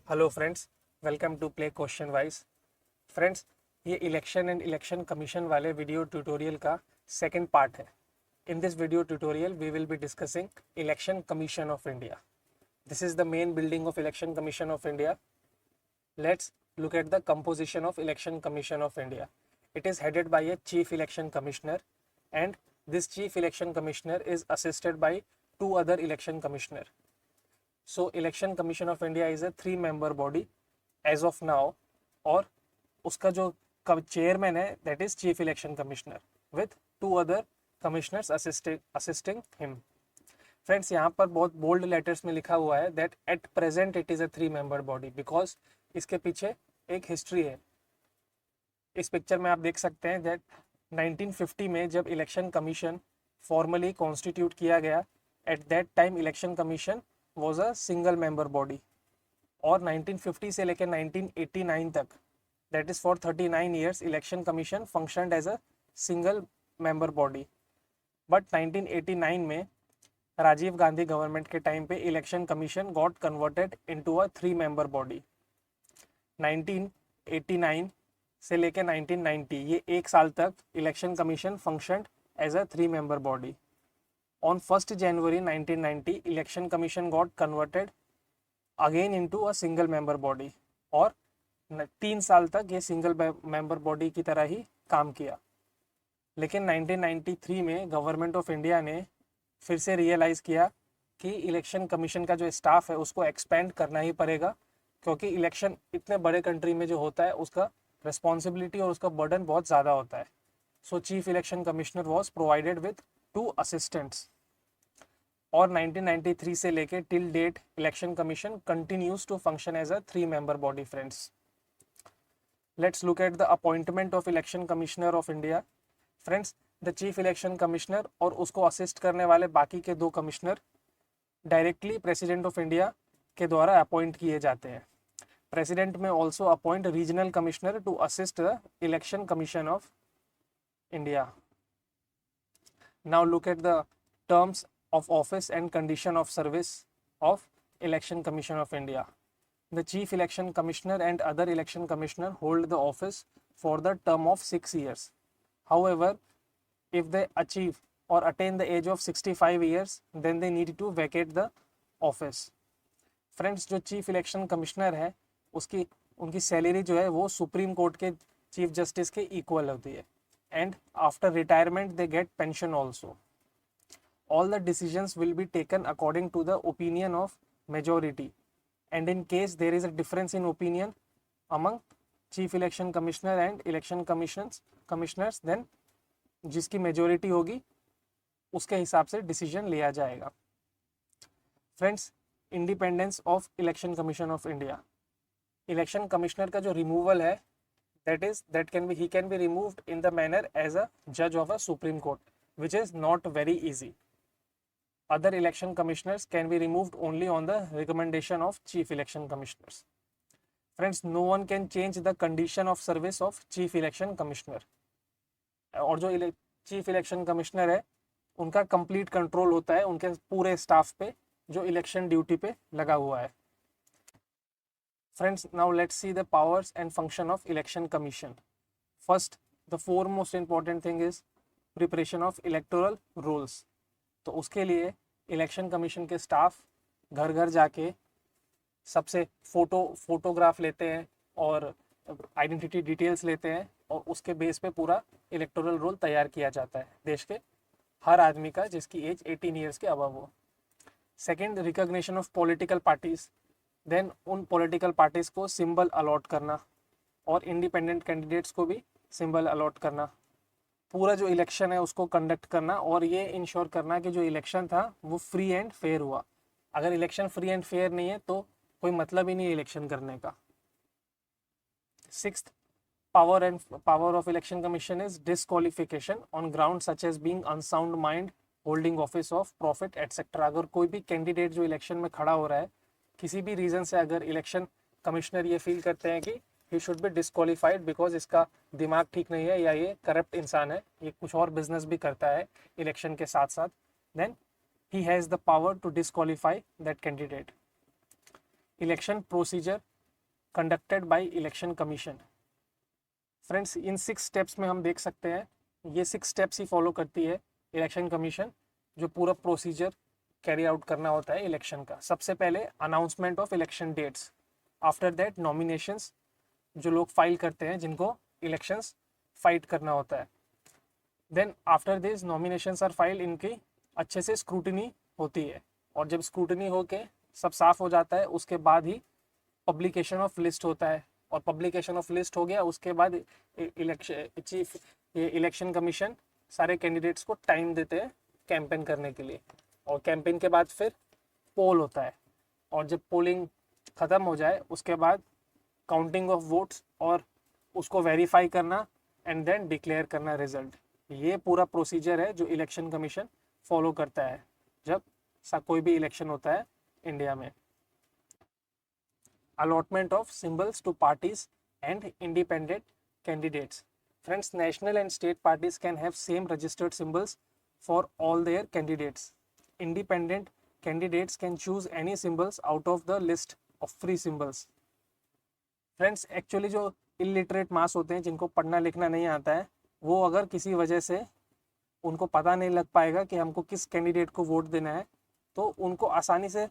Hello friends, welcome to play question wise. Friends, ये election and election commission वाले video tutorial का second part है। In this video tutorial we will be discussing election commission of India. This is the main building of election commission of India. Let's look at the composition of Election Commission of India. It is headed by a Chief Election Commissioner, and this Chief Election Commissioner is assisted by two other election commissioner. So Election Commission of India is a 3-member body as of now, और उसका जो chairman है that is Chief Election Commissioner with two other commissioners assisting him. Friends, यहाँ पर बहुत bold letters में लिखा हुआ है that at present it is a 3-member body because इसके पीछे एक हिस्ट्री है। इस पिक्चर में आप देख सकते हैं दैट 1950 में जब इलेक्शन कमीशन फॉर्मली कॉन्स्टिट्यूट किया गया, at that time election commission was a single member body, और 1950 से लेकर 1989 तक, that is for 39 years, election commission functioned as a single member body. But 1989 में राजीव गांधी गवर्नमेंट के टाइम पे election commission got converted into a 3-member body. 1989 से लेकर 1990 ये एक साल तक election commission functioned as a 3-member body. On 1 January 1990 election commission got converted again into a single member body, और 3 साल तक ये सिंगल मेंबर बॉडी की तरह ही काम किया। लेकिन 1993 में गवर्नमेंट ऑफ इंडिया ने फिर से रियलाइज़ किया कि इलेक्शन कमीशन का जो स्टाफ है उसको एक्सपेंड करना ही पड़ेगा, क्योंकि इलेक्शन इतने बड़े कंट्री में जो होता है उसका रिस्पॉन्सिबिलिटी और उसका बर्डन बहुत ज़्यादा होता है। So chief election commissioner was provided with 2 assistants, और 1993 से लेके till date election commission continues to function as a 3-member body. Friends, let's look at the appointment of election commissioner of India. Friends, the chief election commissioner और उसको assist करने वाले बाकी के 2 commissioner directly president of India के द्वारा appoint किए जाते हैं। President may also appoint regional commissioner to assist the election commission of India. Now look at the terms of office and condition of service of election commission of India. The chief election commissioner and other election commissioner hold the office for the term of 6 years. However, if they achieve or attain the age of 65 years, then they need to vacate the office. Friends, जो chief election commissioner है उसकी उनकी salary जो है वो supreme court के chief justice के equal होती है, and after retirement they get pension also. All the decisions will be taken according to the opinion of majority, and in case there is a difference in opinion among chief election commissioner and election commissioners, then जिसकी majority होगी उसके हिसाब से decision लिया जाएगा. Friends, independence of election commission of India. Election commissioner का जो removal है that can be he can be removed in the manner as a judge of a Supreme Court, which is not very easy. Other election commissioners can be removed only on the recommendation of chief election commissioners. Friends, no one can change the condition of service of chief election commissioner. और जो chief election commissioner है उनका complete control होता है उनके पूरे staff पे जो इलेक्शन ड्यूटी पे लगा हुआ है. Friends, now let's see the powers and function of election commission. First, the foremost important thing is preparation of electoral rolls. तो उसके लिए इलेक्शन कमीशन के स्टाफ घर घर जाके सबसे फोटोग्राफ लेते हैं और आइडेंटिटी डिटेल्स लेते हैं, और उसके बेस पे पूरा इलेक्टोरल रोल तैयार किया जाता है देश के हर आदमी का जिसकी एज 18 ईयर्स के अबव हो. Second, recognition of political parties. Then उन पॉलिटिकल पार्टीज को सिंबल अलॉट करना और इंडिपेंडेंट कैंडिडेट्स को भी सिंबल अलॉट करना. पूरा जो इलेक्शन है उसको कंडक्ट करना और ये इंश्योर करना कि जो इलेक्शन था वो फ्री एंड फेयर हुआ. अगर इलेक्शन फ्री एंड फेयर नहीं है तो कोई मतलब ही नहीं है इलेक्शन करने का. Sixth, power of election commission is disqualification on ground such as being unsound mind, holding office of profit etcetera. अगर कोई भी कैंडिडेट जो इलेक्शन में खड़ा हो रहा है किसी भी रीज़न से, अगर इलेक्शन कमिश्नर ये फील करते हैं कि he should be disqualified because इसका दिमाग ठीक नहीं है या ये करप्ट इंसान है, ये कुछ और बिजनेस भी करता है इलेक्शन के साथ साथ, then he has the power to disqualify that candidate. Election procedure conducted by election commission. Friends in 6 steps में हम देख सकते हैं, ये 6 स्टेप्स ही फॉलो करती है इलेक्शन कमीशन, जो पूरा प्रोसीजर कैरी आउट करना होता है इलेक्शन का। सबसे पहले announcement of election dates, after that nominations, जो लोग फाइल करते हैं जिनको इलेक्शंस फाइट करना होता है। Then after this nominations are file, इनकी अच्छे से स्क्रूटनी होती है, और जब स्क्रूटनी होके सब साफ हो जाता है उसके बाद ही पब्लिकेशन ऑफ लिस्ट होता है, और पब्लिकेशन ऑफ लिस्ट हो गया उसके बाद इलेक्शन कमीशन सारे कैंडिडेट्स को टाइम देते हैं कैंपेन करने के लिए, और कैंपेन के बाद फिर पोल होता है, और जब पोलिंग ख़त्म हो जाए उसके बाद काउंटिंग ऑफ वोट्स और उसको वेरीफाई करना एंड देन डिक्लेयर करना रिजल्ट। ये पूरा प्रोसीजर है जो इलेक्शन कमीशन फॉलो करता है जब कोई भी इलेक्शन होता है इंडिया में। Allotment of symbols to parties and independent candidates. Friends national and state parties can have same registered symbols for all their candidates. Independent candidates can choose any symbols out of the list of free symbols. Friends actually जो illiterate mass होते हैं, जिनको पढ़ना लिखना नहीं आता है, वो अगर किसी वजह से उनको पता नहीं लग पाएगा कि हमको किस कैंडिडेट को वोट देना है, तो उनको आसानी से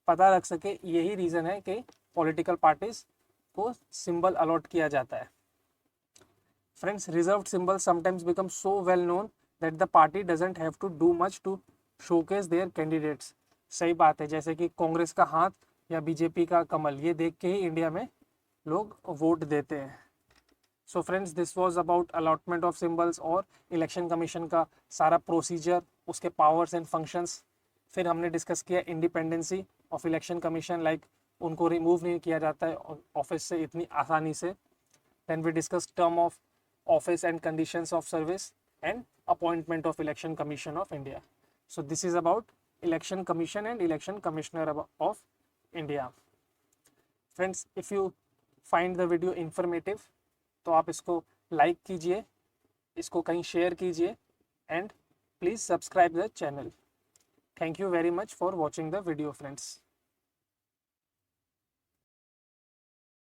पता लग सके, यही रीज़न है कि पॉलिटिकल पार्टीज को सिंबल अलॉट किया जाता है। Friends reserved symbol sometimes become so well known that the party doesn't have to do much to showcase their candidates. सही बात है, जैसे कि कांग्रेस का हाथ या बीजेपी का कमल, ये देख के ही इंडिया में लोग वोट देते हैं। So friends this was about allotment of symbols और इलेक्शन कमीशन का सारा प्रोसीजर, उसके पावर्स एंड फंक्शंस। फिर हमने डिस्कस किया independency of election commission, like उनको रिमूव नहीं किया जाता है ऑफिस से इतनी आसानी से। Then we discuss term of office and conditions of service and appointment of election commission of India. So this is about election commission and election commissioner of India. Friends if you find the video informative तो आप इसको like कीजिए, इसको कहीं share कीजिए, and please subscribe the channel. Thank you very much for watching the video friends.